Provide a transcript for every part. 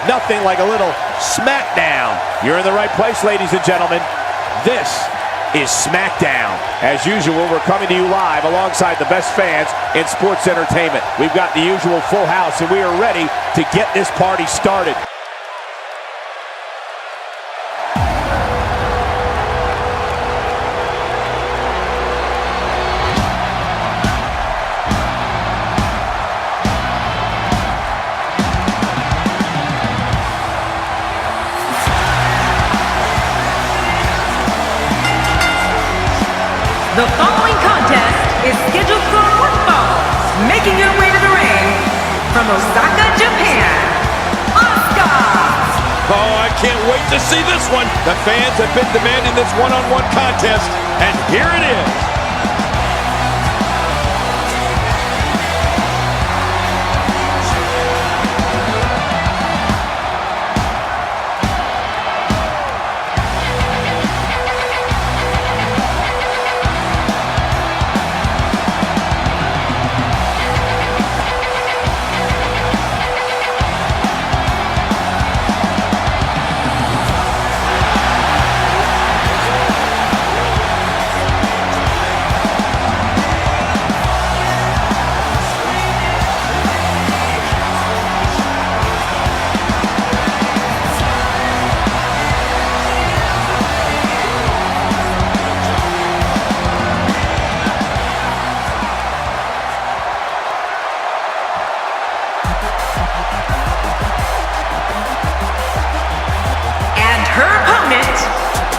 Nothing like a little smackdown. You're in the right place, ladies and gentlemen. This is SmackDown. As usual, we're coming to you live alongside the best fans in sports entertainment. We've got the usual full house, and we are ready to get this party started. The following contest is scheduled for one fall. Making her way to the ring from Osaka, Japan, Asuka. Oh, I can't wait to see this one. The fans have been demanding this one-on-one contest, and here it is.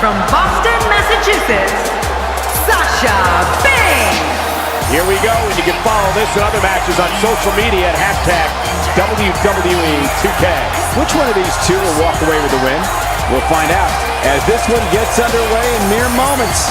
From Boston, Massachusetts, Sasha Banks. Here we go, and you can follow this and other matches on social media at #WWE2K. Which one of these two will walk away with the win? We'll find out as this one gets underway in mere moments.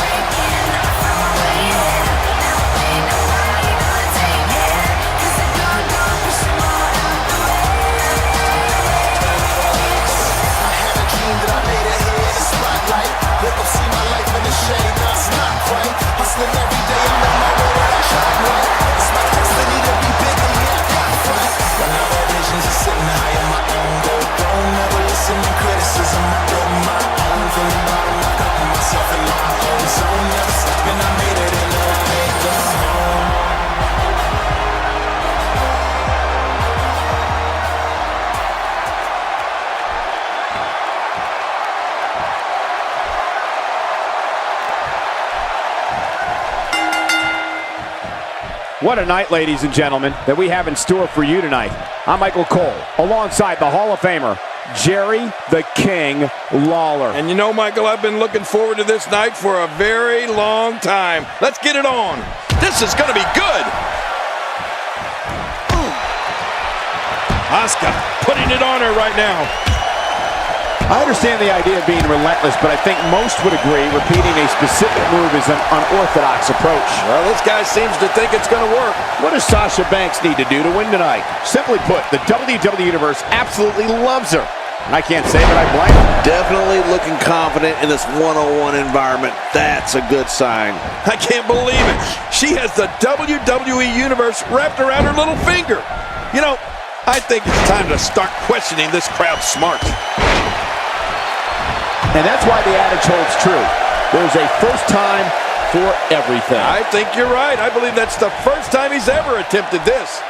What a night, ladies and gentlemen, that we have in store for you tonight. I'm Michael Cole, alongside the Hall of Famer, Jerry the King Lawler. And you know, Michael, I've been looking forward to this night for a very long time. Let's get it on. This is going to be good. Asuka putting it on her right now. I understand the idea of being relentless, but I think most would agree repeating a specific move is an unorthodox approach. Well, this guy seems to think it's going to work. What does Sasha Banks need to do to win tonight? Simply put, the WWE Universe absolutely loves her. And I can't say that I blame him. Definitely looking confident in this one-on-one environment. That's a good sign. I can't believe it. She has the WWE Universe wrapped around her little finger. You know, I think it's time to start questioning this crowd's smarts. And that's why the adage holds true. There's a first time for everything. I think you're right. I believe that's the first time he's ever attempted this.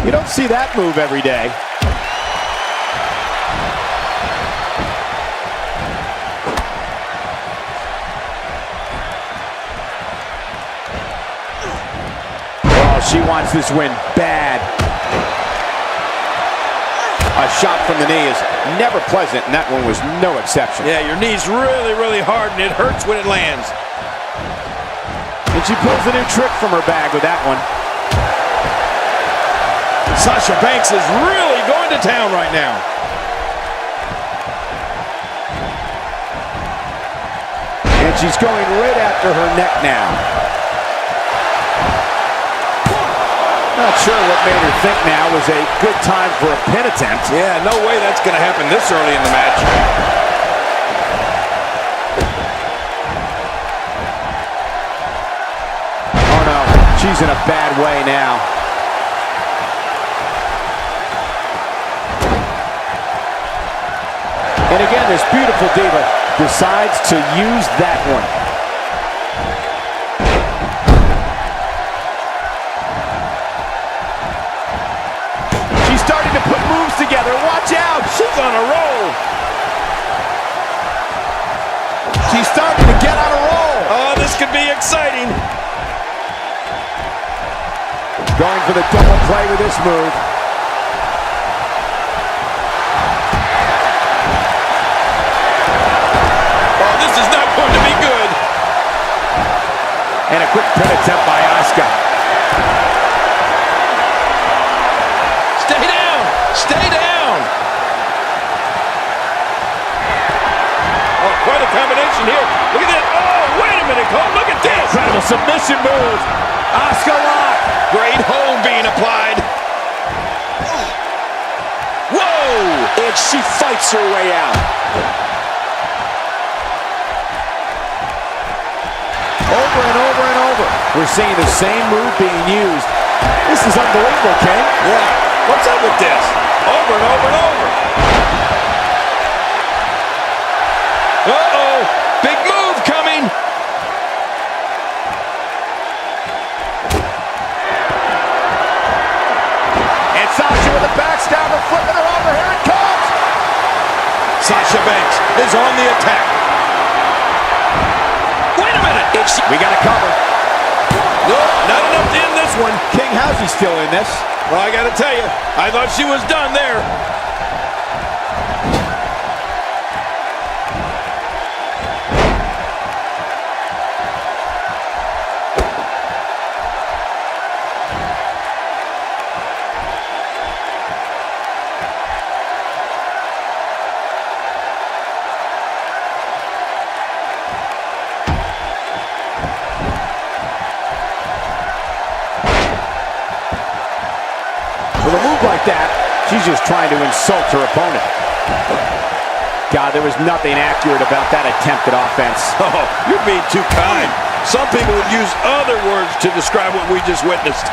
You don't see that move every day. Oh, she wants this win bad. A shot from the knee is never pleasant, and that one was no exception. Yeah, your knee's really, really hard, and it hurts when it lands. And she pulls a new trick from her bag with that one. Sasha Banks is really going to town right now. And she's going right after her neck now. Not sure what made her think now was a good time for a pin attempt. Yeah, no way that's going to happen this early in the match. Oh no, she's in a bad way now. And again, this beautiful diva decides to use that one. She's starting to put moves together. Watch out! She's on a roll. She's starting to get on a roll. Oh, this could be exciting. Going for the double play with this move. And a quick pin attempt by Asuka. Stay down! Stay down! Oh, quite a combination here. Look at that. Oh, wait a minute, Cole. Look at this. Incredible submission move. Asuka lock. Great hold being applied. Whoa! And she fights her way out. Over and over and over. We're seeing the same move being used. This is unbelievable, King. Yeah. What's up with this? Over and over and over. Uh-oh. Big move coming. And Sasha with a backstabber, flipping her over. Here it comes. Sasha Banks is on the attack. We got to cover. Nope, not enough to end this one. King, how's he still in this? Well, I got to tell you, I thought she was done there. With a move like that, she's just trying to insult her opponent. God, there was nothing accurate about that attempted offense. Oh, you're being too kind. Some people would use other words to describe what we just witnessed.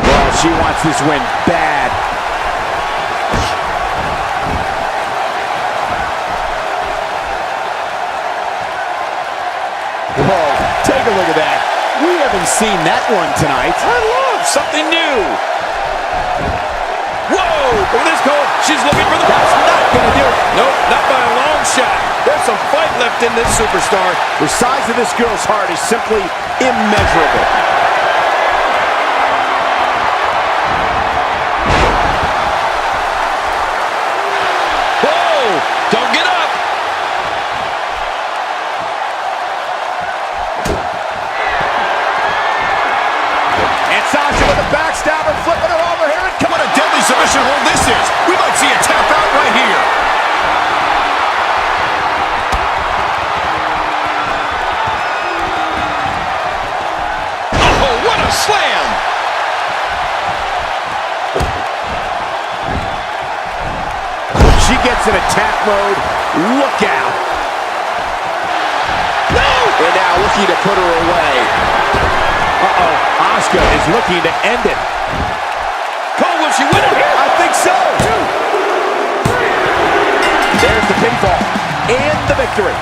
Well, she wants this win bad. Whoa, take a look at that. We haven't seen that one tonight. I love something new. Whoa! Look at this, Cole. She's looking for the... That's not going to do it. Nope, not by a long shot. There's some fight left in this superstar. The size of this girl's heart is simply immeasurable. Whoa! Don't get up. Sasha with a backstabber, flipping her over here. And what a deadly submission hold this is. We might see a tap out right here. gets in attack mode. Look out. No! And now looking to put her away. Uh-oh. Asuka is looking to end it. Cole, will she win it here? I think so. There's the pinfall and the victory.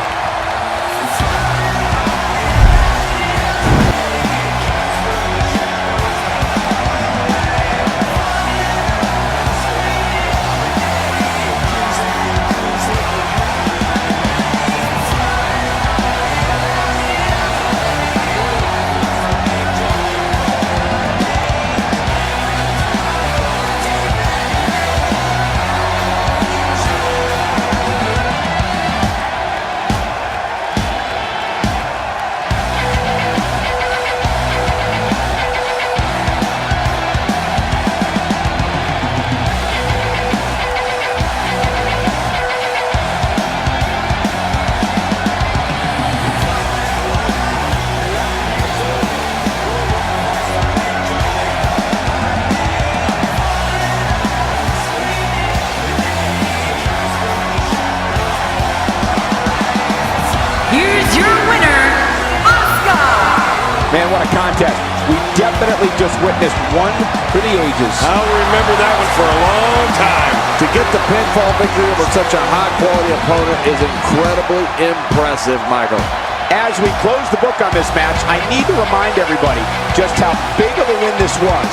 Man, what a contest. We definitely just witnessed one for the ages. I'll remember that one for a long time. To get the pinfall victory over such a high-quality opponent is incredibly impressive, Michael. As we close the book on this match, I need to remind everybody just how big of a win this was.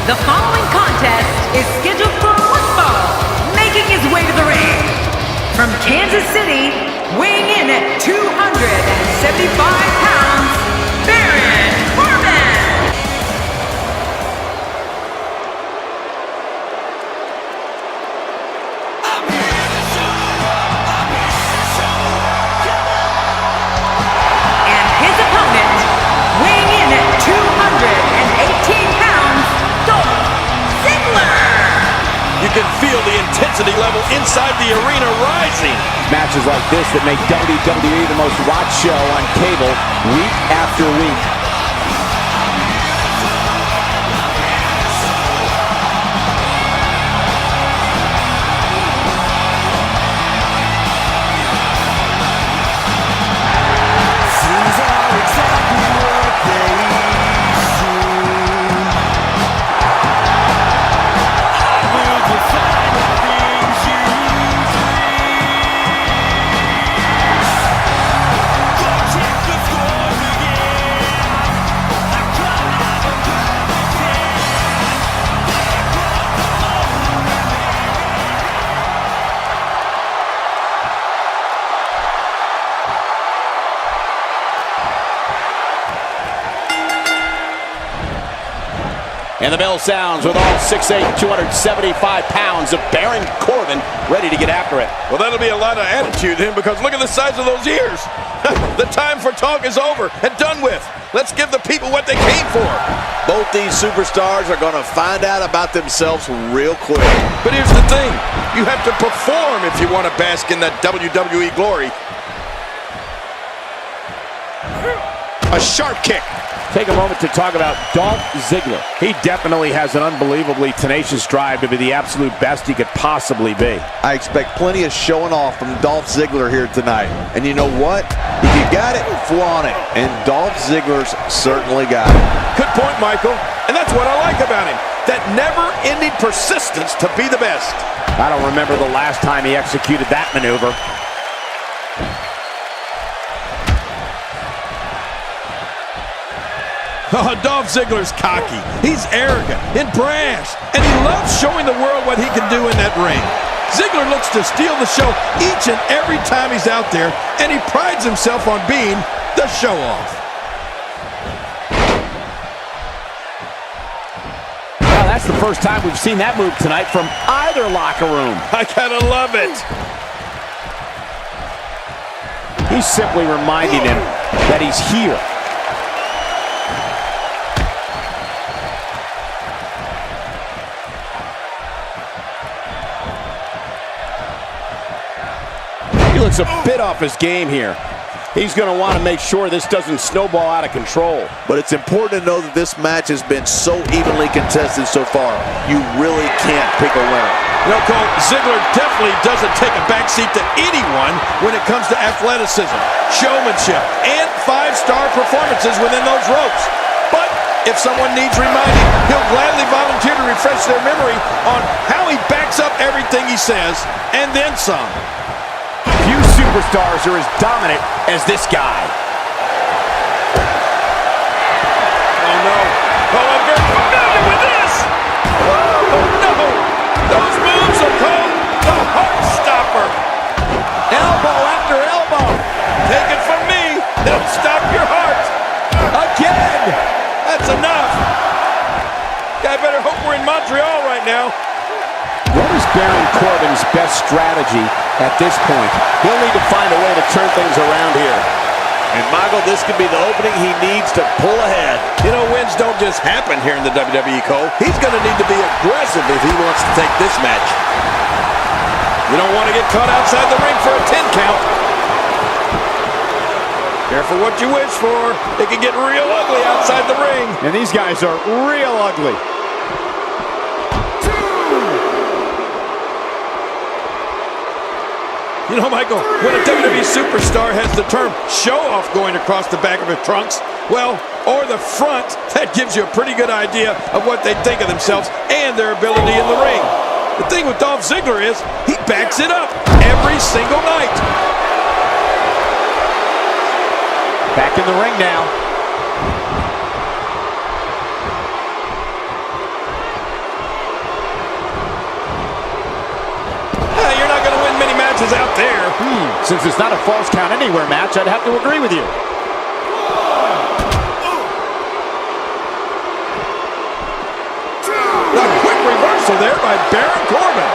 The following contest is scheduled for one fall, making his way to the ring. From Kansas City, weighing in at 275 pounds, Baron Corbin. And his opponent, weighing in at 218 pounds, you can feel the intensity level inside the arena rising. Matches like this that make WWE the most watched show on cable week after week. And the bell sounds with all 6'8", 275 pounds of Baron Corbin ready to get after it. Well, that'll be a lot of attitude then, because look at the size of those ears. The time for talk is over and done with. Let's give the people what they came for. Both these superstars are going to find out about themselves real quick. But here's the thing. You have to perform if you want to bask in that WWE glory. A sharp kick. Take a moment to talk about Dolph Ziggler. He definitely has an unbelievably tenacious drive to be the absolute best he could possibly be. I expect plenty of showing off from Dolph Ziggler here tonight. And you know what? If you got it, flaunt it. And Dolph Ziggler's certainly got it. Good point, Michael. And that's what I like about him. That never-ending persistence to be the best. I don't remember the last time he executed that maneuver. Oh, Dolph Ziggler's cocky. He's arrogant and brash. And he loves showing the world what he can do in that ring. Ziggler looks to steal the show each and every time he's out there, and he prides himself on being the show-off. Well, that's the first time we've seen that move tonight from either locker room. I gotta love it. He's simply reminding him that he's here. looks a bit off his game here. He's going to want to make sure this doesn't snowball out of control. But it's important to know that this match has been so evenly contested so far. You really can't pick a winner. You know, Cole, Ziggler definitely doesn't take a backseat to anyone when it comes to athleticism, showmanship, and five-star performances within those ropes. But if someone needs reminding, he'll gladly volunteer to refresh their memory on how he backs up everything he says, and then some. Few superstars are as dominant as this guy. Oh, no. Oh, I'm very familiar with this. Oh, no. Those moves are called the Heart Stopper. Elbow after elbow. Take it from me. They'll stop your heart. Again. That's enough. I better hope we're in Montreal right now. What is Baron Corbin's best strategy at this point? He'll need to find a way to turn things around here. And Michael, this could be the opening he needs to pull ahead. You know, wins don't just happen here in the WWE, Cole. He's going to need to be aggressive if he wants to take this match. You don't want to get caught outside the ring for a 10 count. Careful what you wish for. It can get real ugly outside the ring. And these guys are real ugly. You know, Michael, when a WWE superstar has the term show-off going across the back of his trunks, well, or the front, that gives you a pretty good idea of what they think of themselves and their ability in the ring. The thing with Dolph Ziggler is he backs it up every single night. Back in the ring now. You're not going to win many matches out there. Since it's not a false count anywhere match, I'd have to agree with you. A quick reversal there by Baron Corbin.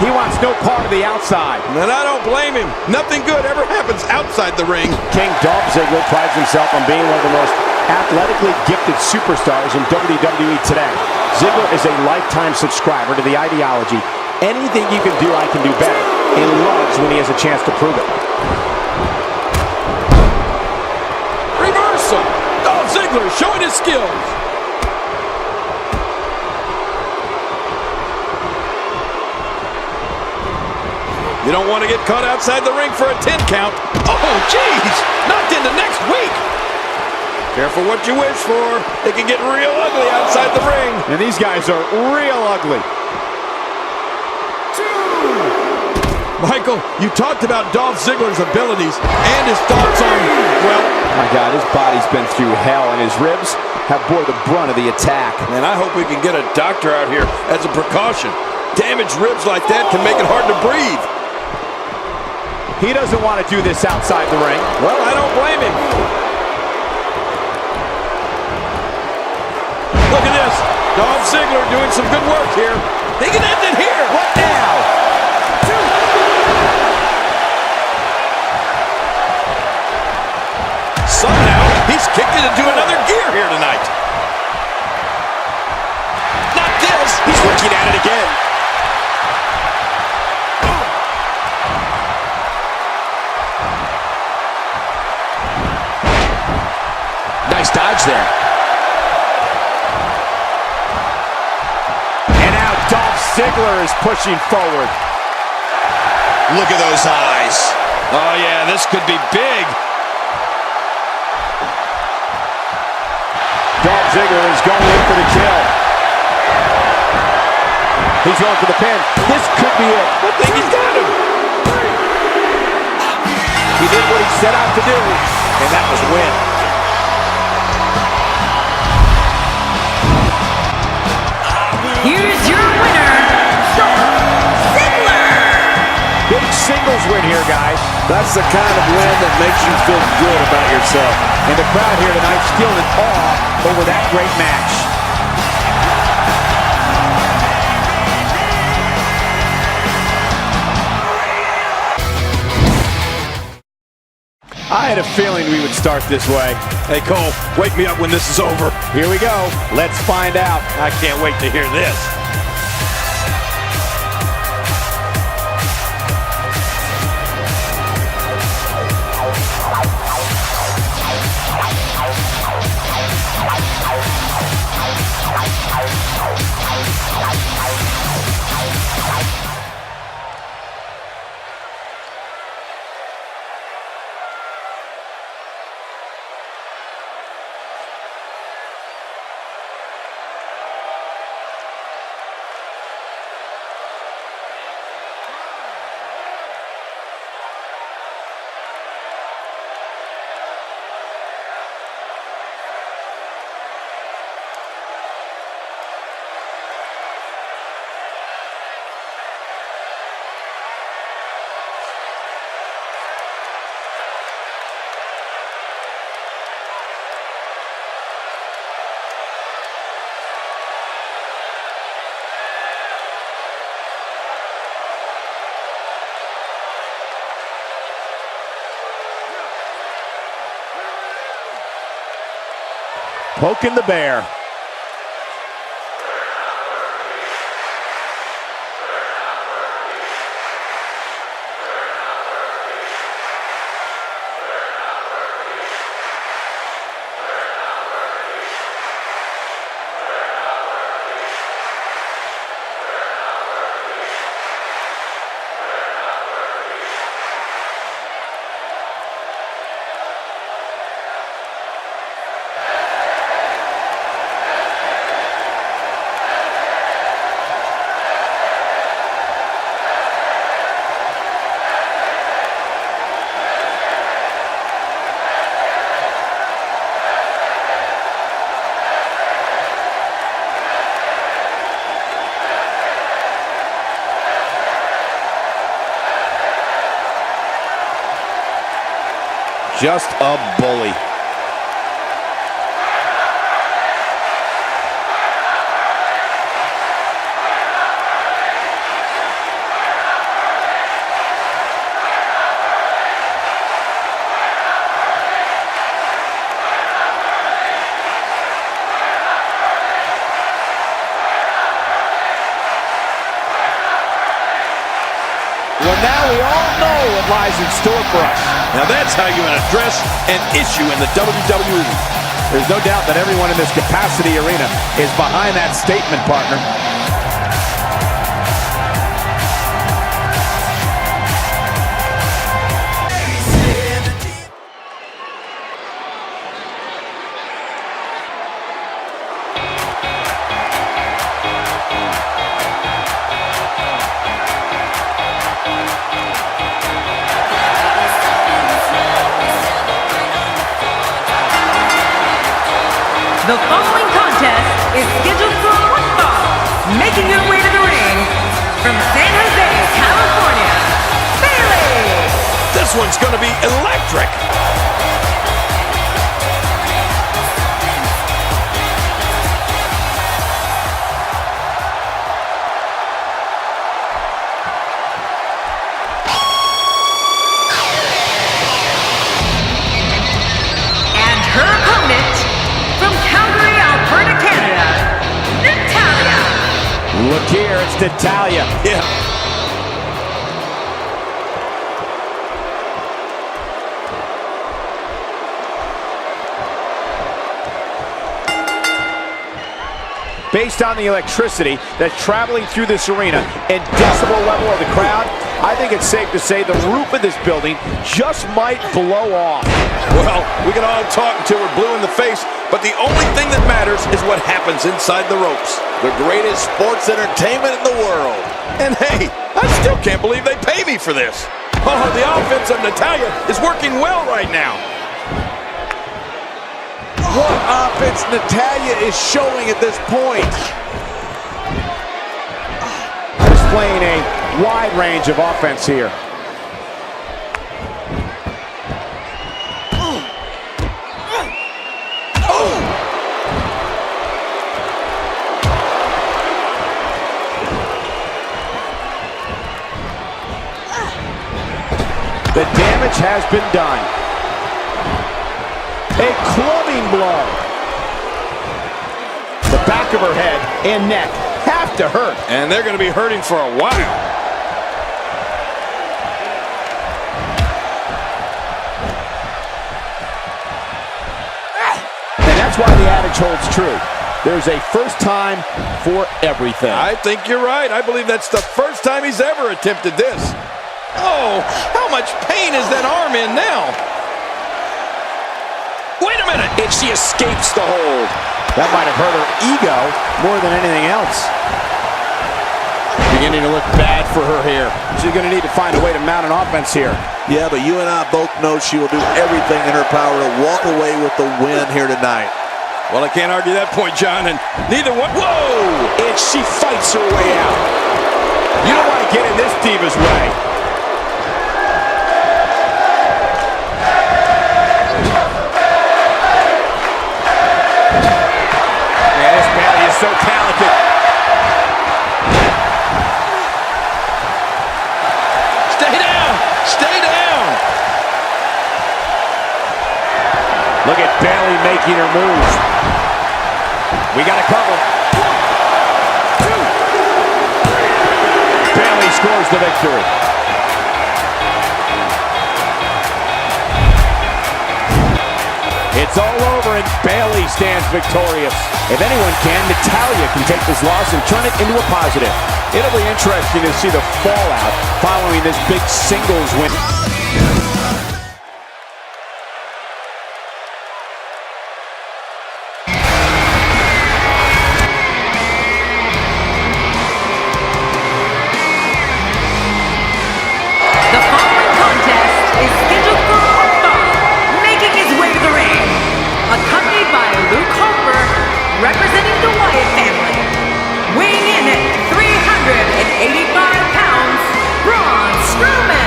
He wants no part of the outside. And I don't blame him. Nothing good ever happens outside the ring. King Dolph Ziggler prides himself on being one of the most athletically gifted superstars in WWE today. Ziggler is a lifetime subscriber to the ideology, anything you can do, I can do better, and loves when he has a chance to prove it. Reversal. Dolph Ziggler showing his skills. You don't want to get caught outside the ring for a 10 count. Oh, jeez. Knocked into next week. Careful what you wish for. It can get real ugly outside the ring. And these guys are real ugly. Michael, you talked about Dolph Ziggler's abilities and his thoughts on, well... My God, his body's been through hell, and his ribs have bore the brunt of the attack. And I hope we can get a doctor out here as a precaution. Damaged ribs like that can make it hard to breathe. He doesn't want to do this outside the ring. Well, I don't blame him. Look at this. Dolph Ziggler doing some good work here. He can end it here. What now? Somehow, he's kicked it into another gear here tonight. Not this. He's looking at it again. Nice dodge there. And now Dolph Ziggler is pushing forward. Look at those eyes. Oh, yeah, this could be big. Dolph Ziggler is going in for the kill. He's going for the pin. This could be it. I think he's got him. He did what he set out to do, and that was win. Here's your winner, Dolph Ziggler. Big singles win here, guys. That's the kind of win that makes you feel good about yourself. And the crowd here tonight still in awe over that great match. I had a feeling we would start this way. Hey, Cole, wake me up when this is over. Here we go. Let's find out. I can't wait to hear this. poking the bear. Just a bully. Well, now we all know what lies in store for us. Now that's how you address an issue in the WWE. There's no doubt that everyone in this capacity arena is behind that statement, partner. The following contest is scheduled for one fall. Making her way to the ring from San Jose, California, Bailey. This one's going to be electric. And her opponent from Calgary, Alberta, Canada, Natalya. Look here, it's Natalya. Yeah. Based on the electricity that's traveling through this arena and decibel level of the crowd, I think it's safe to say the roof of this building just might blow off. Well, we can all talk until we're blue in the face, but the only thing that matters is what happens inside the ropes. The greatest sports entertainment in the world. And hey, I still can't believe they pay me for this. Oh, the offense of Natalya is working well right now. What offense Natalya is showing at this point. Displaying a wide range of offense here. The damage has been done. A clubbing blow. The back of her head and neck have to hurt. And they're going to be hurting for a while. And that's why the adage holds true. There's a first time for everything. I think you're right. I believe that's the first time he's ever attempted this. Oh, how much pain is that arm in now? Wait a minute. And she escapes the hold. That might have hurt her ego more than anything else. Beginning to look bad for her here. She's going to need to find a way to mount an offense here. Yeah, but you and I both know she will do everything in her power to walk away with the win here tonight. Well, I can't argue that point, John, and neither one. Whoa! And she fights her way out. You don't want to get in this diva's way. Man, this Bailey is so talented. Stay down! Stay down! Look at Bailey making her move. We got a couple. Bayley scores the victory. It's all over and Bayley stands victorious. If anyone can, Natalya can take this loss and turn it into a positive. It'll be interesting to see the fallout following this big singles win. The following contest is scheduled for one fall, making his way to the ring, accompanied by Luke Harper, representing the Wyatt family, weighing in at 385 pounds, Braun Strowman.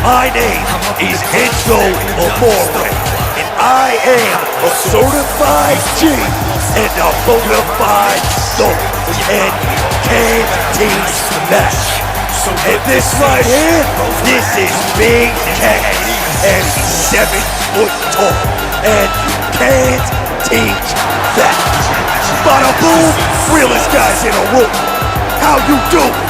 My name is Enzo Amore, and I am a certified G and a bona fide soul, and you can't teach that. And this right here, this is Big Cat, and he's 7 foot tall, and you can't teach that. Bada boom, realest guys in a room. How you doing?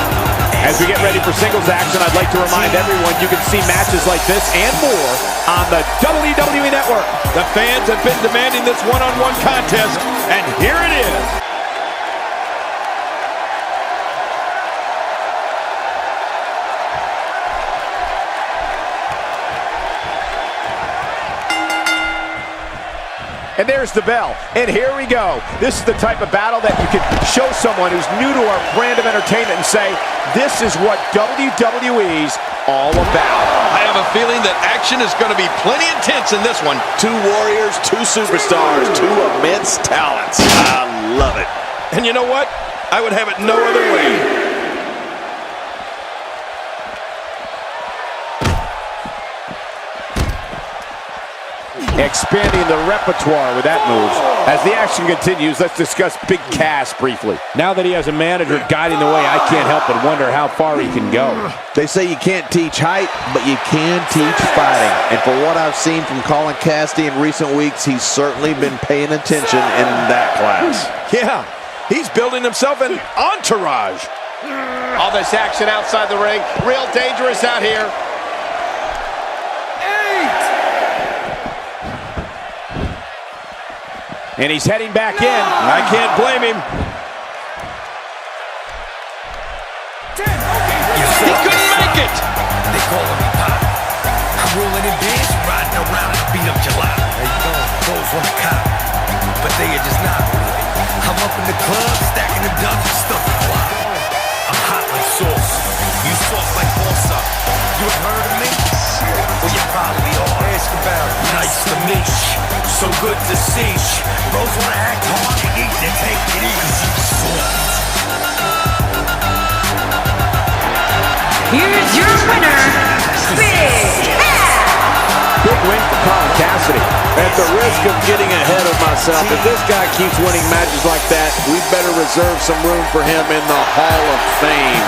As we get ready for singles action, I'd like to remind everyone you can see matches like this and more on the WWE Network. The fans have been demanding this one-on-one contest, and here it is. And there's the bell. And here we go. This is the type of battle that you can show someone who's new to our brand of entertainment and say, this is what WWE's all about. I have a feeling that action is going to be plenty intense in this one. 2 warriors, 2 superstars, 2 immense talents. I love it. And you know what? I would have it no other way. Expanding the repertoire with that move. As the action continues, let's discuss Big Cass briefly. Now that he has a manager guiding the way, I can't help but wonder how far he can go. They say you can't teach height, but you can teach fighting. And for what I've seen from Colin Cassidy in recent weeks, he's certainly been paying attention in that class. Yeah, he's building himself an entourage. All this action outside the ring, real dangerous out here. And he's heading back in. I can't blame him. He couldn't make it. They calling me Pop. I'm rolling in bands, riding around and beat up July. They clothes on the cop, but they are just not. I'm up in the club, stacking them dubs and stuff to fly. I'm hot like sauce. You soft like Bossa. You ain't heard of me? Well, you probably are. Ask about. Nice to meet you. So good to see you. Bros wanna act hard and need to take it easy. Here's your winner, Big Cass. Big win for Colin Cassidy. At the risk of getting ahead of myself, if this guy keeps winning matches like that, we better reserve some room for him in the Hall of Fame.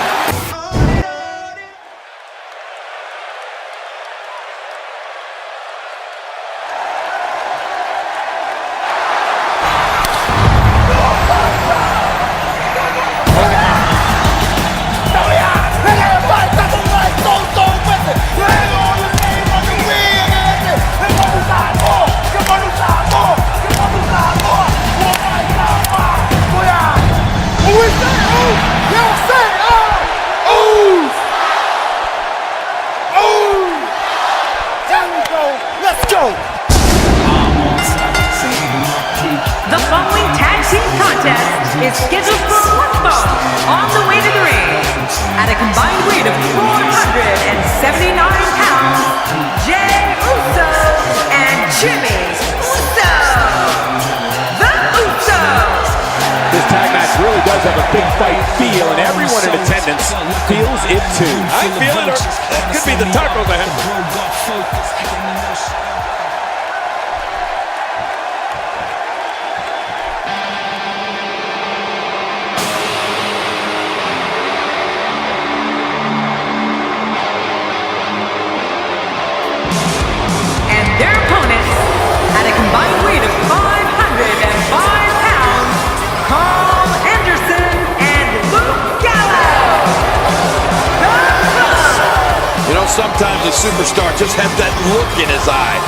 is scheduled for one fall on the way to the ring. At a combined weight of 479 pounds, Jey Uso and Jimmy Uso. The Usos. This tag match really does have a big fight feel, and everyone in attendance feels it too. I feel it, or that could be the tacos ahead. And their opponents, at a combined weight of 505 pounds, Carl Anderson and Luke Gallows. The Club. You know, sometimes a superstar just has that look in his eye.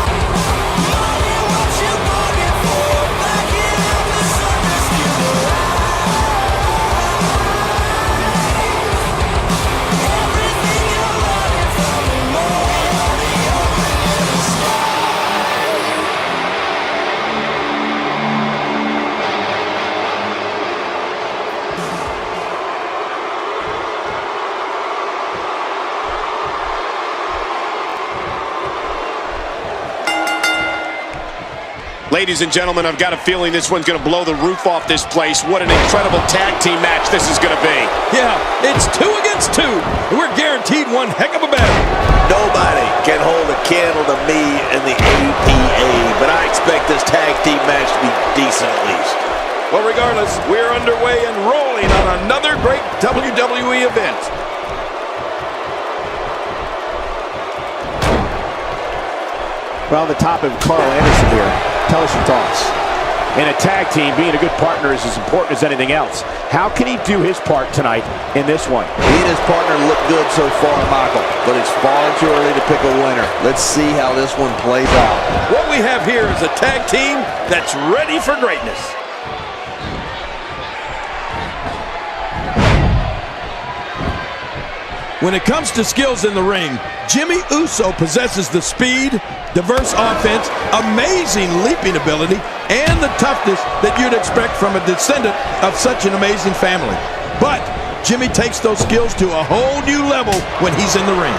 Ladies and gentlemen, I've got a feeling this one's going to blow the roof off this place. What an incredible tag team match this is going to be. Yeah, it's 2 against 2. We're guaranteed one heck of a battle. Nobody can hold a candle to me in the APA, but I expect this tag team match to be decent at least. Well, regardless, we're underway and rolling on another great WWE event. Well, the top of Carl Anderson here. Tell us your thoughts. In a tag team, being a good partner is as important as anything else. How can he do his part tonight in this one? He and his partner look good so far, Michael, but it's far too early to pick a winner. Let's see how this one plays out. What we have here is a tag team that's ready for greatness. When it comes to skills in the ring, Jimmy Uso possesses the speed, diverse offense, amazing leaping ability, and the toughness that you'd expect from a descendant of such an amazing family. But Jimmy takes those skills to a whole new level when he's in the ring.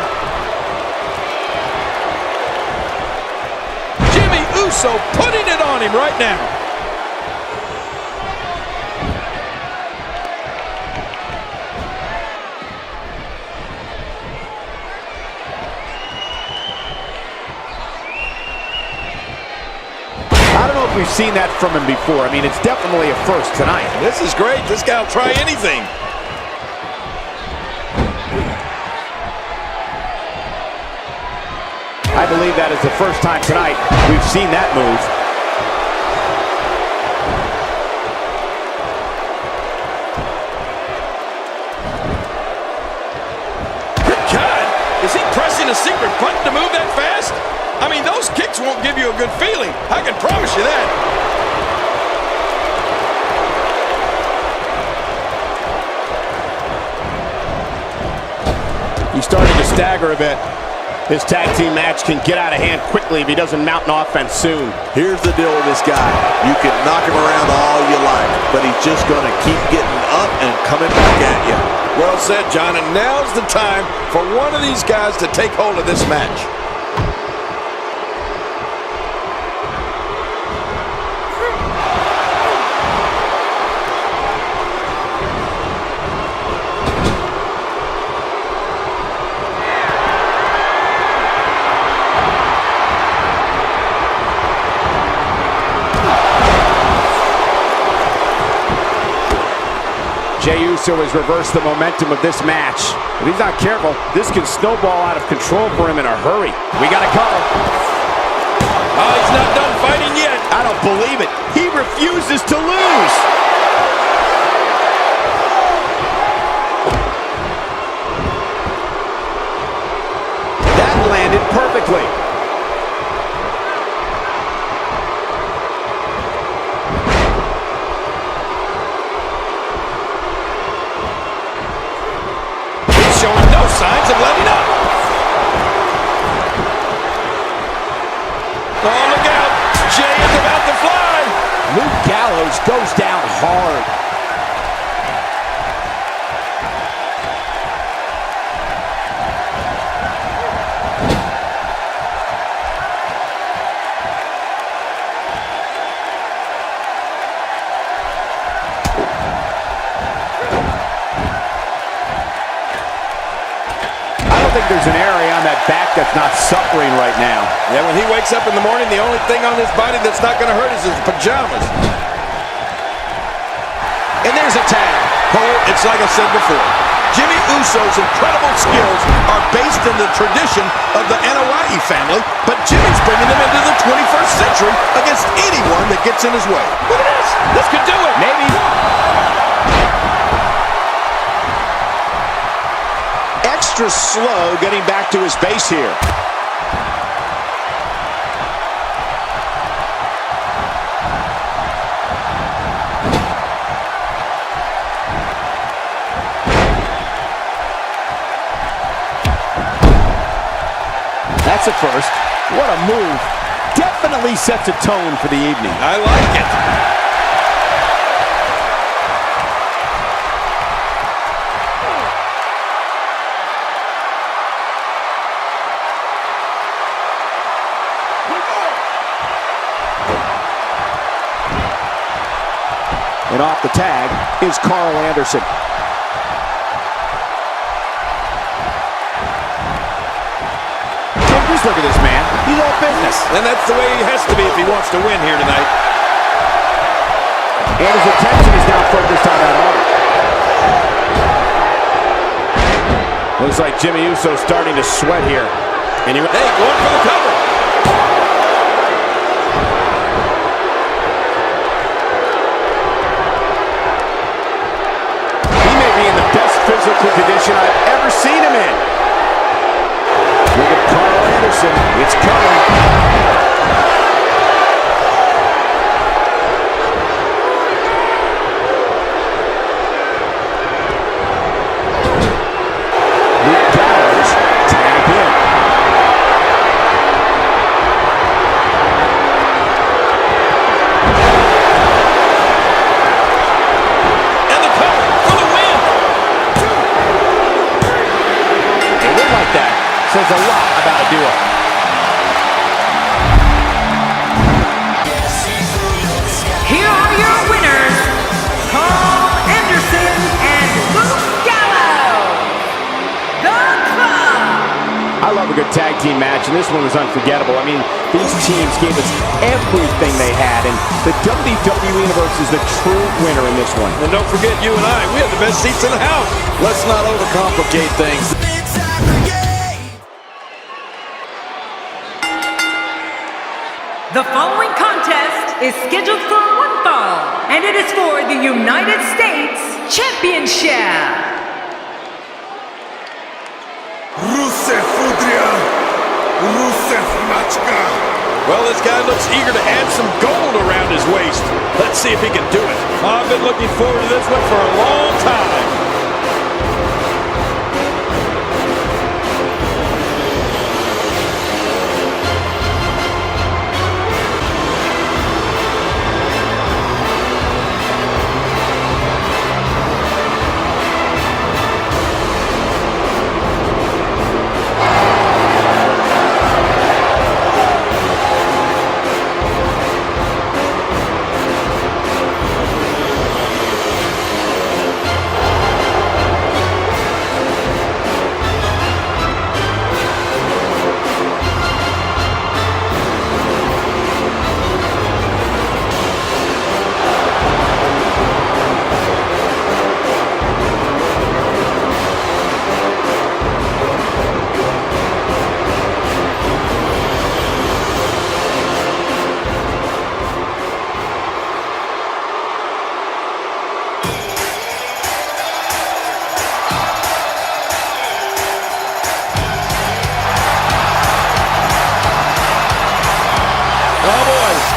Jimmy Uso putting it on him right now. I don't know if we've seen that from him before. I mean, it's definitely a first tonight. This is great. This guy will try anything. I believe that is the first time tonight we've seen that move. Good God! Is he pressing a secret button to move that fast? I mean, those kicks won't give you a good feeling. I can promise you that. He's starting to stagger a bit. This tag team match can get out of hand quickly if he doesn't mount an offense soon. Here's the deal with this guy. You can knock him around all you like, but he's just going to keep getting up and coming back at you. Well said, John, and now's the time for one of these guys to take hold of this match. Jey Uso has reversed the momentum of this match. If he's not careful, this can snowball out of control for him in a hurry. We got a cover. Oh, he's not done fighting yet. I don't believe it. He refuses to lose. That landed perfectly. Showing no signs of letting up. Oh, look out. Jey is about to fly. Luke Gallows goes down hard. think there's an area on that back that's not suffering right now. Yeah, when he wakes up in the morning, the only thing on his body that's not going to hurt is his pajamas. And there's a tag. Cole, it's like I said before. Jimmy Uso's incredible skills are based in the tradition of the Anoa'i family, but Jimmy's bringing them into the 21st century against anyone that gets in his way. Look at this. This could do it. Maybe. Extra slow getting back to his base here. That's a first. What a move. Definitely sets a tone for the evening. I like it. And off the tag is Carl Anderson. Just look at this man. He's all business. And that's the way he has to be if he wants to win here tonight. And his attention is now focused on that arm. Looks like Jimmy Uso starting to sweat here. And hey, going for the cover. He may be in the best physical condition I've ever seen him in. Look at Carl Anderson. It's coming. Luke Gallows tagged in. And the cover for the win. A win like that says a lot about a duo. Here are your winners, Carl Anderson and Luke Gallows, the Club. I love a good tag team match, and this one was unforgettable. I mean, these teams gave us everything they had, and the WWE Universe is the true winner in this one. And don't forget, you and I, we have the best seats in the house. Let's not overcomplicate things. The following contest is scheduled for one fall, and it is for the United States Championship. Rusev Udria, Rusev Machka. Well, this guy looks eager to add some gold around his waist. Let's see if he can do it. I've been looking forward to this one for a long time.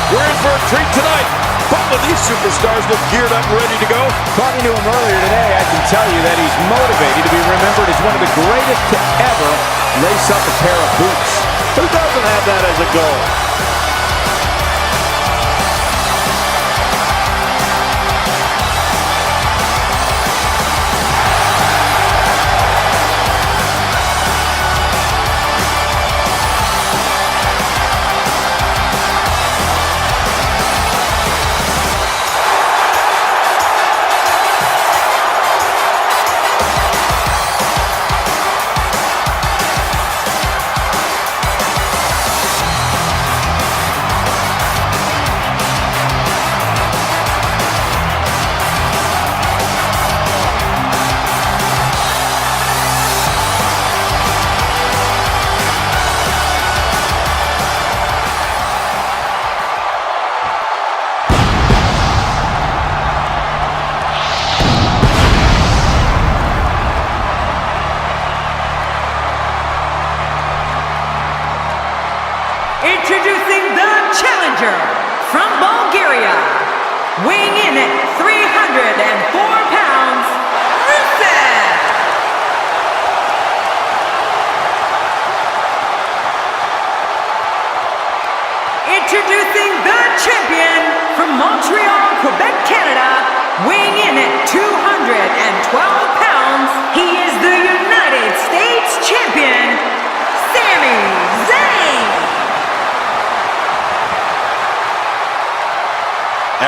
We're in for a treat tonight. Both of these superstars look geared up and ready to go. Talking to him earlier today, I can tell you that he's motivated to be remembered as one of the greatest to ever lace up a pair of boots. Who doesn't have that as a goal?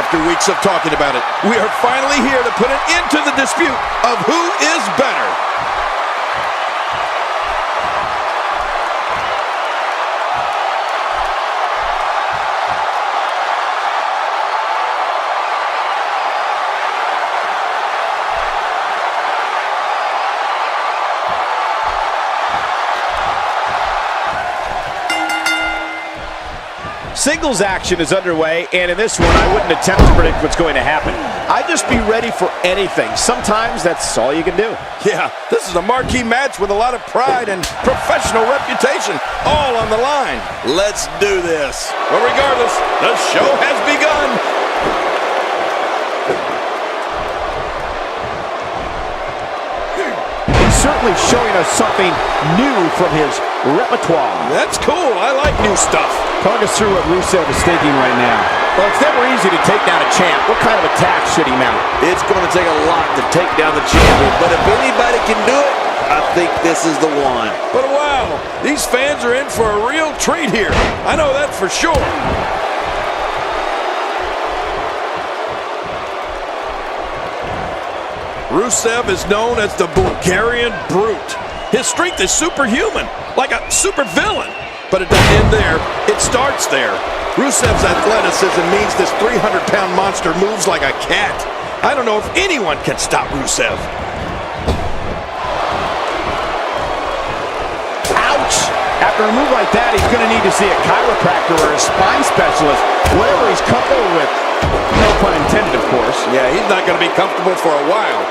after weeks of talking about it, we are finally here to put an end to the dispute of who is better. Singles action is underway, and in this one, I wouldn't attempt to predict what's going to happen. I'd just be ready for anything. Sometimes that's all you can do. Yeah, this is a marquee match with a lot of pride and professional reputation all on the line. Let's do this. Well, regardless, the show has begun. He's certainly showing us something new from his repertoire. That's cool. I like new stuff. Talk us through what Rusev is thinking right now. Well, it's never easy to take down a champ. What kind of attack should he mount? It's going to take a lot to take down the champion, but if anybody can do it, I think this is the one. But wow, these fans are in for a real treat here. I know that for sure. Rusev is known as the Bulgarian Brute. His strength is superhuman, like a supervillain. But it doesn't end there. It starts there. Rusev's athleticism means this 300-pound monster moves like a cat. I don't know if anyone can stop Rusev. Ouch! After a move like that, he's going to need to see a chiropractor or a spine specialist, whatever he's comfortable with. No pun intended, of course. Yeah, he's not going to be comfortable for a while.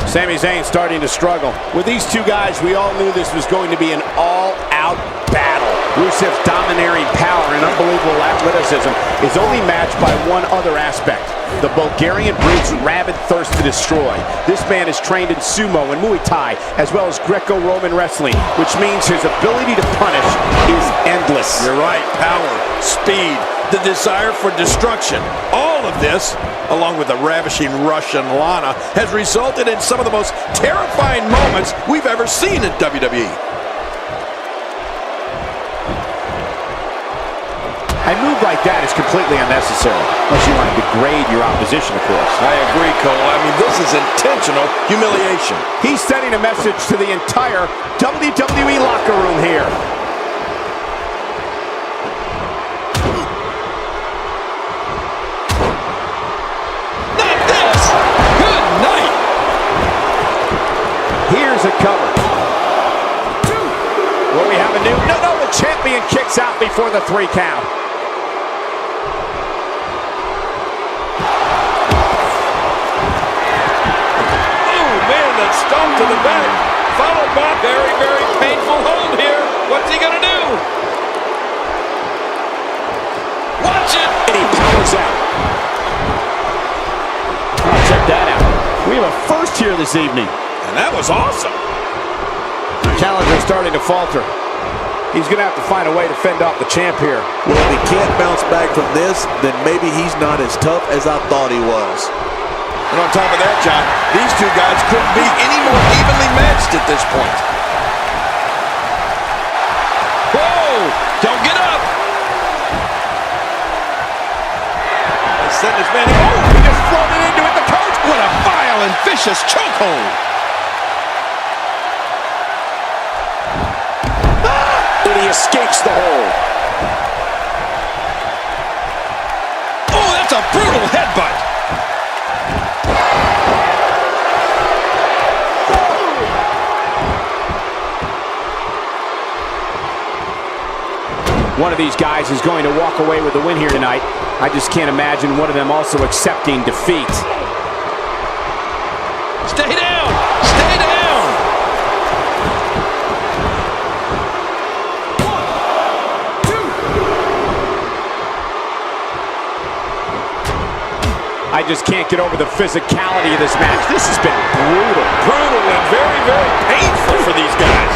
Sami Zayn starting to struggle. With these two guys, we all knew this was going to be an all-out battle. Rusev's domineering power and unbelievable athleticism is only matched by one other aspect: the Bulgarian Brute's rabid thirst to destroy. This man is trained in sumo and Muay Thai, as well as Greco-Roman wrestling, which means his ability to punish is endless. You're right. Power, speed, the desire for destruction. All of this, along with the ravishing Russian Lana, has resulted in some of the most terrifying moments we've ever seen in WWE. A move like that is completely unnecessary, unless you want to degrade your opposition, of course. I agree, Cole. I mean, this is intentional humiliation. He's sending a message to the entire WWE locker room here. Not this! Good night! Here's a cover. Will we have a new... No, the champion kicks out before the 3 count. Stomp to the back, followed by very, very painful hold here. What's he gonna do? Watch it! And he powers out. Oh, check that out. We have a first here this evening. And that was awesome. The challenger's starting to falter. He's gonna have to find a way to fend off the champ here. Well, if he can't bounce back from this, then maybe he's not as tough as I thought he was. And on top of that, John, these two guys couldn't be any more evenly matched at this point. Whoa! Don't get up! They sent this man... Oh, he just floated into it, the coach! What a vile and vicious chokehold! And he escapes the hold. Oh, that's a brutal headbutt! One of these guys is going to walk away with the win here tonight. I just can't imagine one of them also accepting defeat. Stay down! Stay down! I just can't get over the physicality of this match. This has been brutal. Brutal and very, very painful for these guys.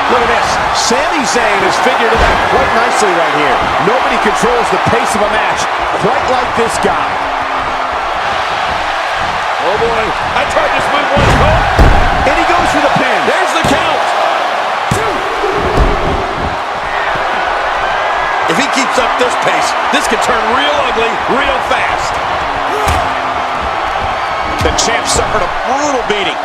Look at this. Sami Zayn has figured it out quite nicely right here. Nobody controls the pace of a match quite like this guy. Oh boy, I tried this move once, Cole. And he goes for the pin. There's the count. If he keeps up this pace, this could turn real ugly real fast. The champ suffered a brutal beating,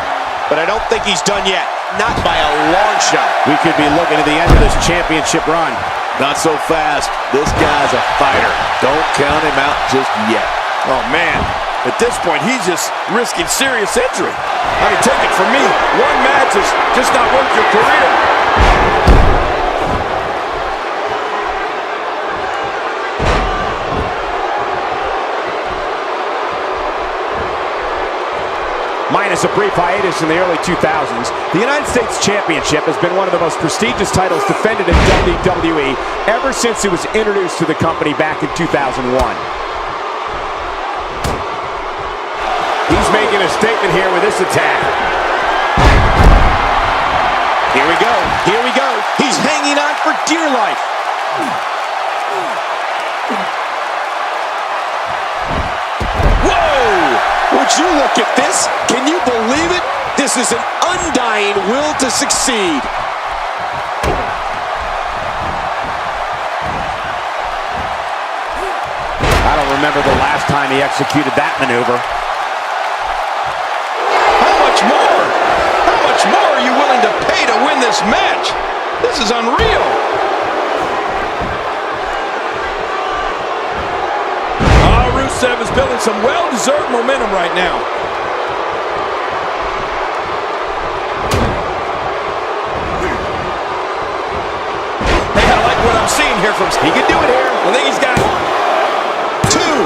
but I don't think he's done yet. Not by a long shot. We could be looking at the end of this championship run. Not so fast. This guy's a fighter. Don't count him out just yet. Oh man, at this point, he's just risking serious injury. I mean, take it from me, one match is just not worth your career. Minus a brief hiatus in the early 2000s, the United States Championship has been one of the most prestigious titles defended in WWE ever since it was introduced to the company back in 2001. He's making a statement here with this attack. Here we go. Here we go. He's hanging on for dear life. Whoa! Would you look at this? Can you believe it? This is an undying will to succeed. I don't remember the last time he executed that maneuver. How much more? How much more are you willing to pay to win this match? This is unreal. Rusev is building some well-deserved momentum right now. Hey, I like what I'm seeing here from... He can do it here. I think he's got one. Two.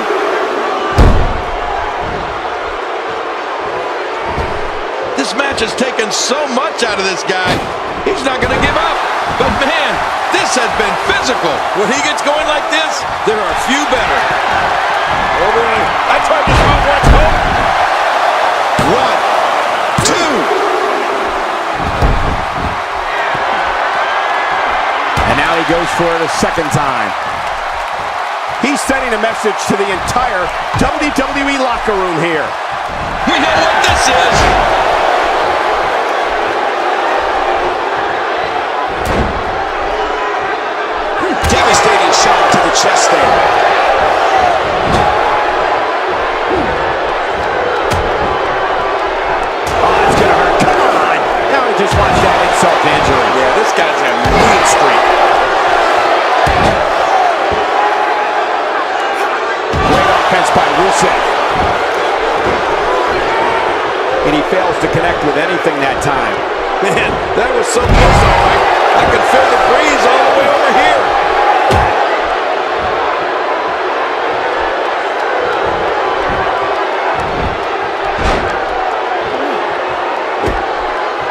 This match has taken so much out of this guy. He's not going to give up. But man, this has been physical. When he gets going like this, there are few better. Oh boy, I tried this move once, Cole. 1, 2. And now he goes for it a second time. He's sending a message to the entire WWE locker room here. We know what this is. Devastating shot to the chest there. Just watch that insult to injury. Yeah, this guy's a mean streak. Great offense by Rusev. And he fails to connect with anything that time. Man, that was so close, all right. I can feel the breeze all the way over here.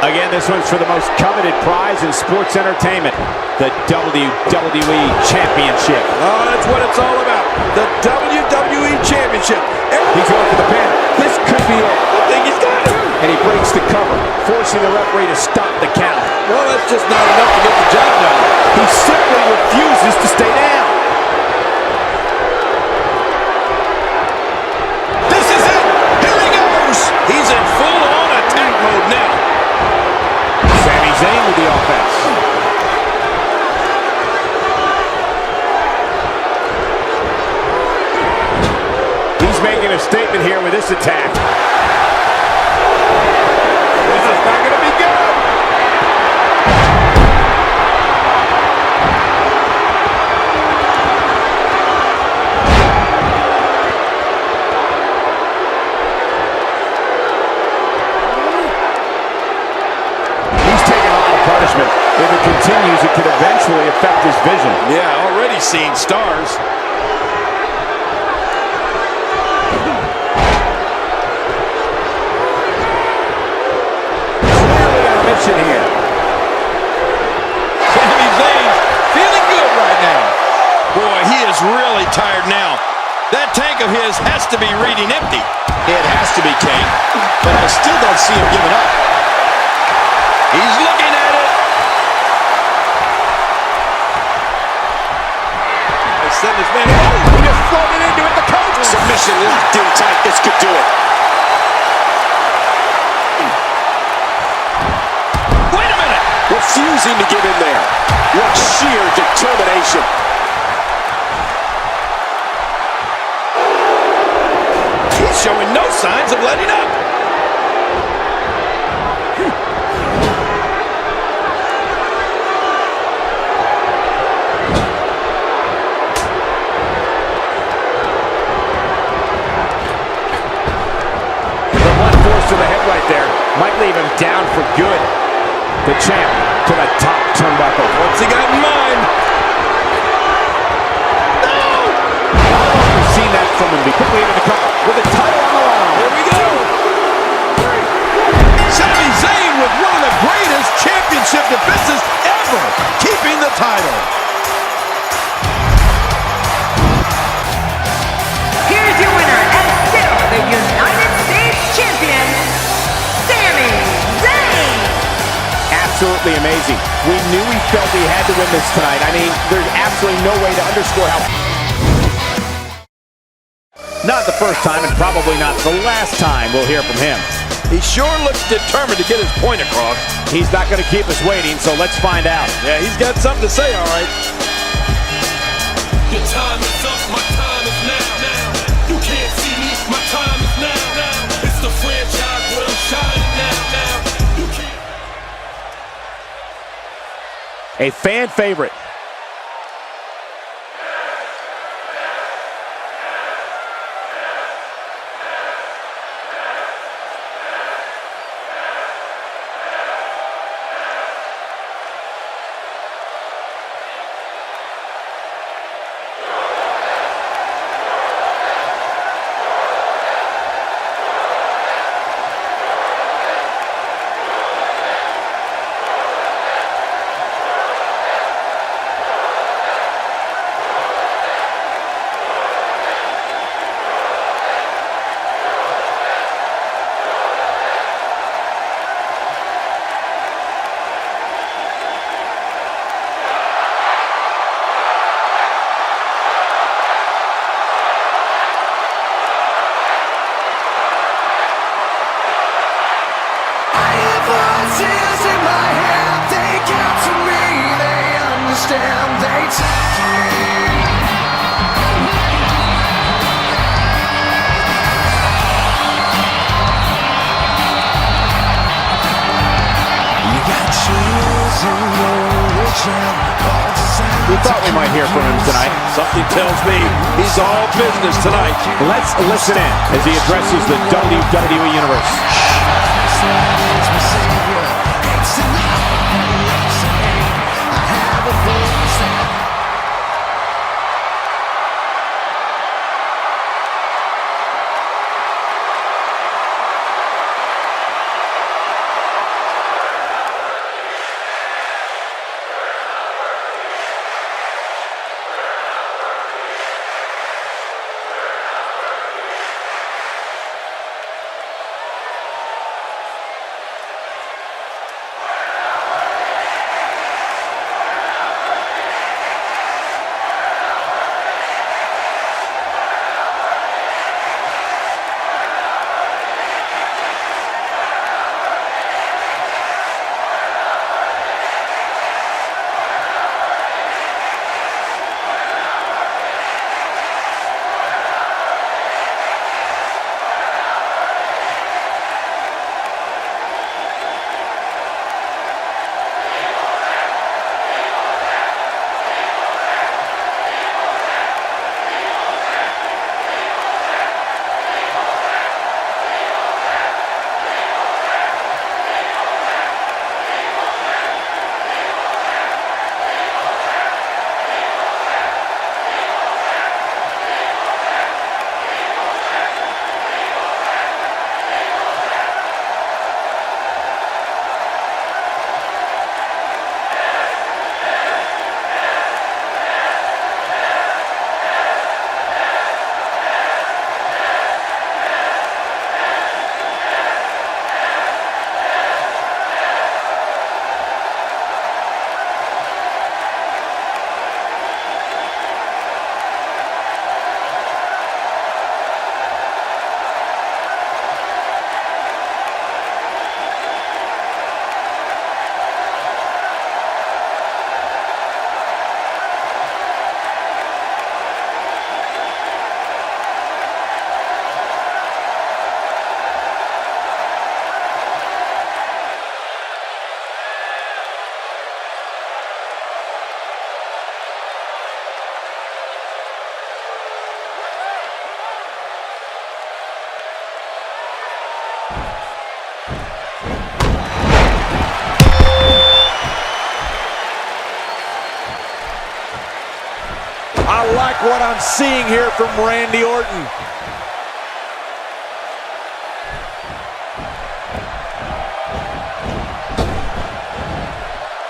Again, this one's for the most coveted prize in sports entertainment, the WWE Championship. Oh, that's what it's all about, the WWE Championship. He's going for the pin. This could be it. I think he's got it. And he breaks the cover, forcing the referee to stop the count. Well, that's just not enough to get the job done. He simply refuses to stay down. This is it. Here he goes. He's in full-on attack mode now. Sami Zayn with the offense. He's making a statement here with this attack. This is not going to be good. Punishment. If it continues, it could eventually affect his vision. Yeah, already seeing stars. Clearly on a mission here. Sami Zayn feeling good right now. Boy, he is really tired now. That tank of his has to be reading empty. It has to be, Kane. But I still don't see him giving up. He's looking at it. I send this man. He just floated into it. The coach. Submission locked in tight. This could do it. refusing to give in there. What sheer determination. He's showing no signs of letting up. To the head right there. Might leave him down for good. The champ to the top turnbuckle. What's he got in mind? No! We've seen that from him. Quickly into the cover with the title on the line. Here we go. Sami Zayn with one of the greatest championship defenses ever, keeping the title. Here's your winner and still the United States Champion, Sami Zayn. Absolutely amazing. We knew he felt he had to win this tonight. I mean, there's absolutely no way to underscore how... Not the first time and probably not the last time we'll hear from him. He sure looks determined to get his point across. He's not going to keep us waiting, so let's find out. Yeah, he's got something to say, all right. Your time is up, my time is now. You can't see me, my time is now. It's the franchise where I'm shining now. You can't. A fan favorite. We thought we might hear from him tonight. Something tells me he's all business tonight. Let's listen in as he addresses the WWE Universe. I like what I'm seeing here from Randy Orton.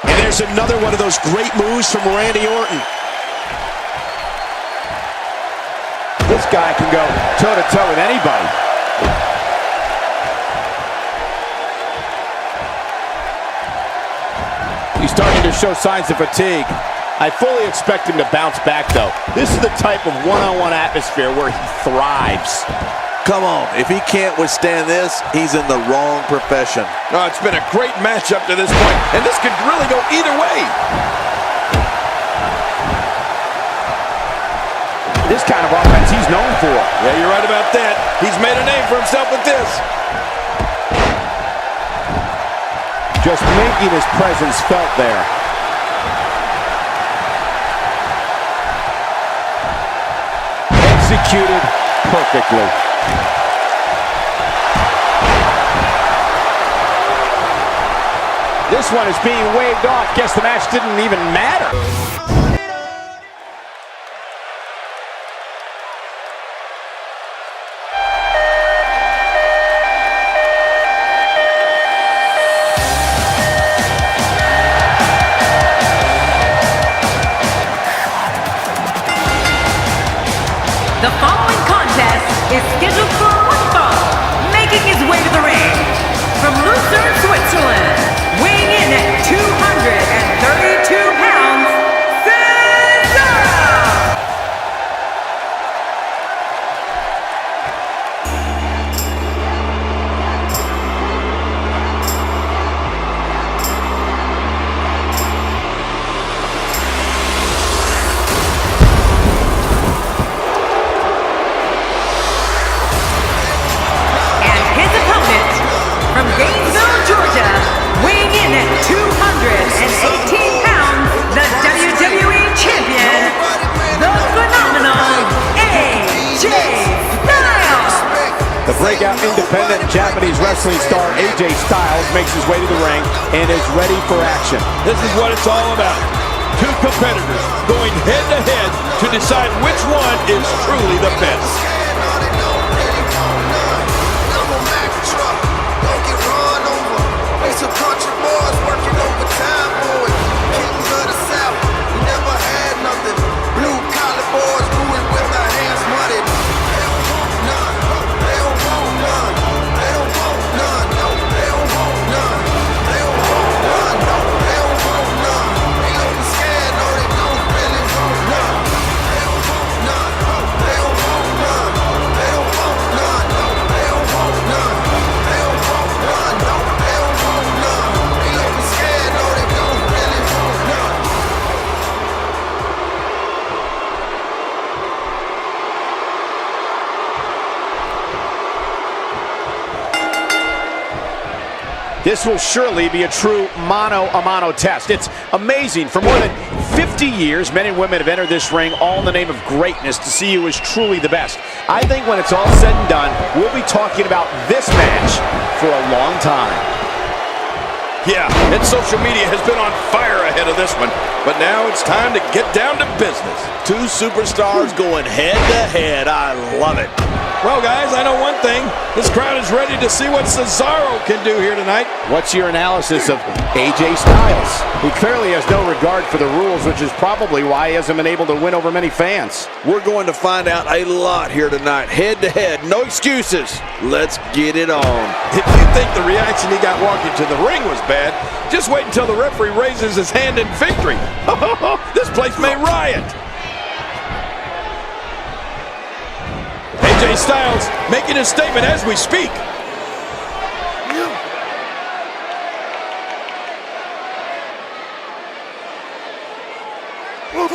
And there's another one of those great moves from Randy Orton. This guy can go toe-to-toe with anybody. He's starting to show signs of fatigue. I fully expect him to bounce back, though. This is the type of one-on-one atmosphere where he thrives. Come on, if he can't withstand this, he's in the wrong profession. Oh, it's been a great match up to this point, and this could really go either way. This kind of offense he's known for. Yeah, you're right about that. He's made a name for himself with this. Just making his presence felt there. Executed perfectly. This one is being waved off. Guess the match didn't even matter. The following contest is scheduled for one fall, making his way to the ring. From Lucerne, Switzerland, weighing in at 232 pounds, Cesaro! From Gainesville, Georgia, weighing in at 218 pounds, the WWE Champion, the phenomenal AJ Styles. The breakout independent Japanese wrestling star AJ Styles makes his way to the ring and is ready for action. This is what it's all about. Two competitors going head-to-head to decide which one is truly the best. Some country boys working overtime, boys. Kings of the South, we never had nothing. Blue collar boys moving with their hands muddy. They don't want none. They don't want none. They don't want none. No, they don't want none. They don't want none. No, they don't want none. They looking scared, no, they don't really want none. They don't want none. They don't want none. They don't want none. No, they don't want none. They don't want none. No, they don't want none. They looking scared, no, they don't really want none. This will surely be a true mano-a-mano test. It's amazing. For more than 50 years, men and women have entered this ring all in the name of greatness to see who is truly the best. I think when it's all said and done, we'll be talking about this match for a long time. Yeah, and social media has been on fire ahead of this one. But now it's time to get down to business. Two superstars going head-to-head. I love it. Well, guys, I know one thing. This crowd is ready to see what Cesaro can do here tonight. What's your analysis of AJ Styles? He clearly has no regard for the rules, which is probably why he hasn't been able to win over many fans. We're going to find out a lot here tonight. Head-to-head, no excuses. Let's get it on. If you think the reaction he got walking to the ring was bad, just wait until the referee raises his hand in victory. This place may riot. AJ Styles making his statement as we speak.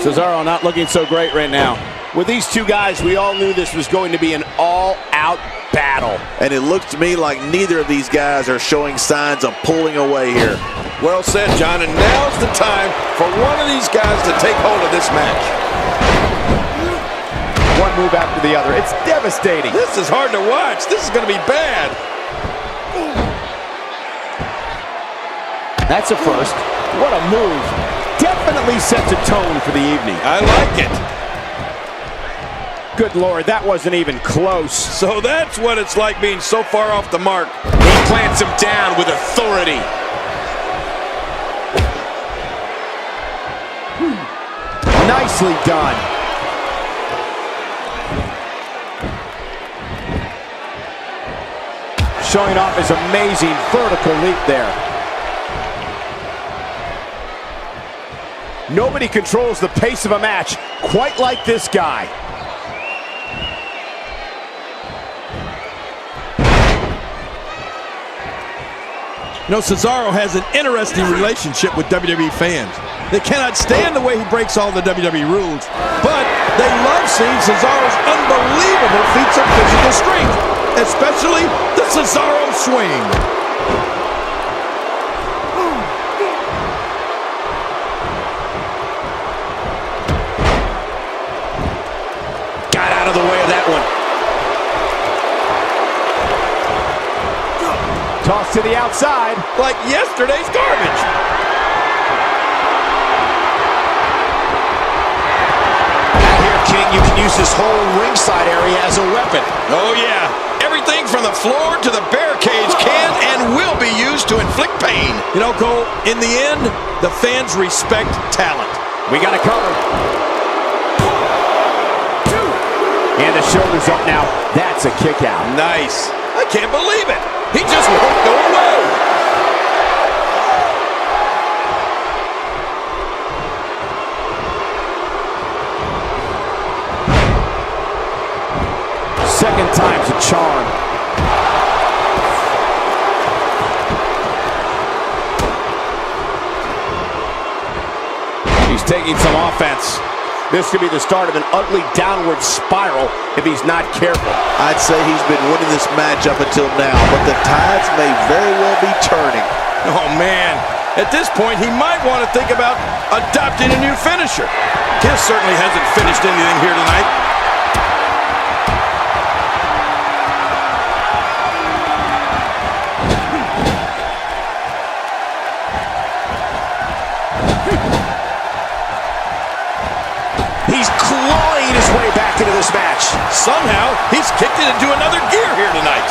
Cesaro not looking so great right now. With these two guys, we all knew this was going to be an all-out battle. And it looks to me like neither of these guys are showing signs of pulling away here. Well said, John, and now's the time for one of these guys to take hold of this match. One move after the other. It's devastating. This is hard to watch. This is going to be bad. That's a first. What a move. Definitely sets a tone for the evening. I like it. Good Lord, that wasn't even close. So that's what it's like being so far off the mark. He plants him down with authority. Nicely done. Showing off his amazing vertical leap there. Nobody controls the pace of a match quite like this guy. You know, Cesaro has an interesting relationship with WWE fans. They cannot stand the way he breaks all the WWE rules, but they love seeing Cesaro's unbelievable feats of physical strength, especially the Cesaro swing. Got out of the way of that one. Toss to the outside. Like yesterday's garbage. Now here, King, you can use this whole ringside area as a weapon. Oh, yeah. Everything from the floor to the barricades can and will be used to inflict pain. You know, Cole, in the end, the fans respect talent. We got to cover. And the shoulder's up now. That's a kick out. Nice. I can't believe it. He just won't go away. Second time's a charm. He's taking some offense. This could be the start of an ugly downward spiral if he's not careful. I'd say he's been winning this match up until now, but the tides may very well be turning. Oh, man. At this point, he might want to think about adopting a new finisher. Kiss certainly hasn't finished anything here tonight. He's clawing his way back into this match. Somehow, he's kicked it into another gear here tonight.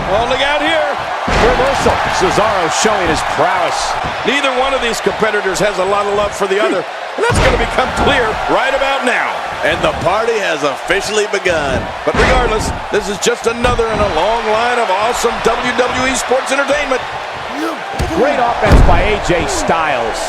Oh, look out here. Reversal. Cesaro showing his prowess. Neither one of these competitors has a lot of love for the other, and that's going to become clear right about now. And the party has officially begun. But regardless, this is just another in a long line of awesome WWE sports entertainment. Great offense by AJ Styles.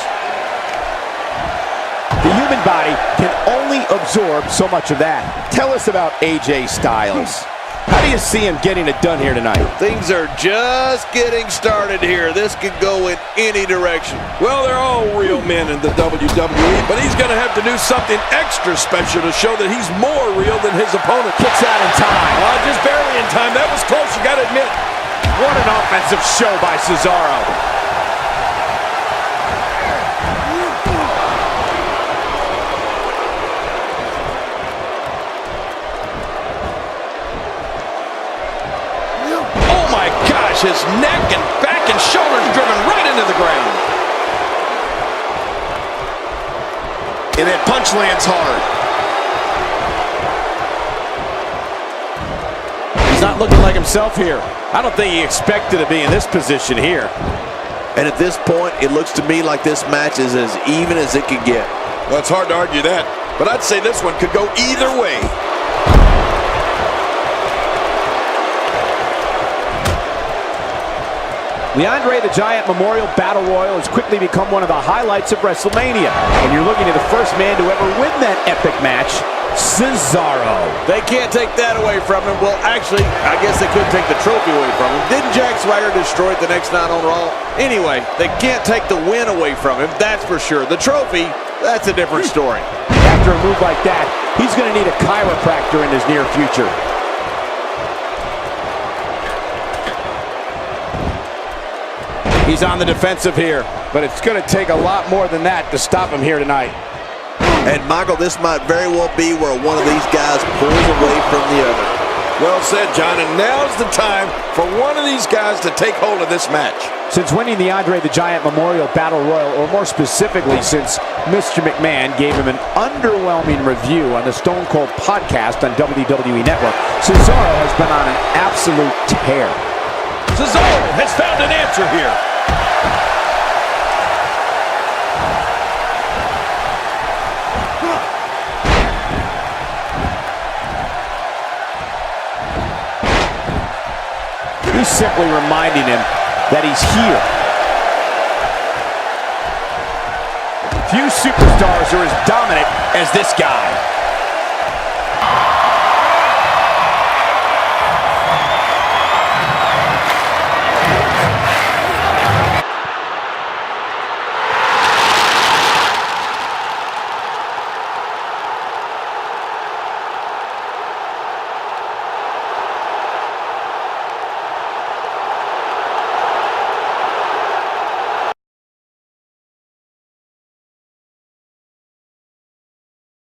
The human body can only absorb so much of that. Tell us about AJ Styles. How do you see him getting it done here tonight? Things are just getting started here. This could go in any direction. Well, they're all real men in the WWE, but he's going to have to do something extra special to show that he's more real than his opponent. Kicks out in time. Just barely in time. That was close, you got to admit. What an offensive show by Cesaro. Oh my gosh, his neck and back and shoulders driven right into the ground. And that punch lands hard. He's not looking like himself here. I don't think he expected to be in this position here. And at this point, it looks to me like this match is as even as it could get. Well, it's hard to argue that, but I'd say this one could go either way. The Andre the Giant Memorial Battle Royal has quickly become one of the highlights of WrestleMania. And you're looking at the first man to ever win that epic match, Cesaro. They can't take that away from him. Well, actually, I guess they could take the trophy away from him. Didn't Jack Swagger destroy it the next night on Raw? Anyway, they can't take the win away from him, that's for sure. The trophy, that's a different story. After a move like that, he's going to need a chiropractor in his near future. He's on the defensive here, but it's going to take a lot more than that to stop him here tonight. And Michael, this might very well be where one of these guys pulls away from the other. Well said, John, and now's the time for one of these guys to take hold of this match. Since winning the Andre the Giant Memorial Battle Royal, or more specifically, since Mr. McMahon gave him an underwhelming review on the Stone Cold podcast on WWE Network, Cesaro has been on an absolute tear. Cesaro has found an answer here. He's simply reminding him that he's here. Few superstars are as dominant as this guy.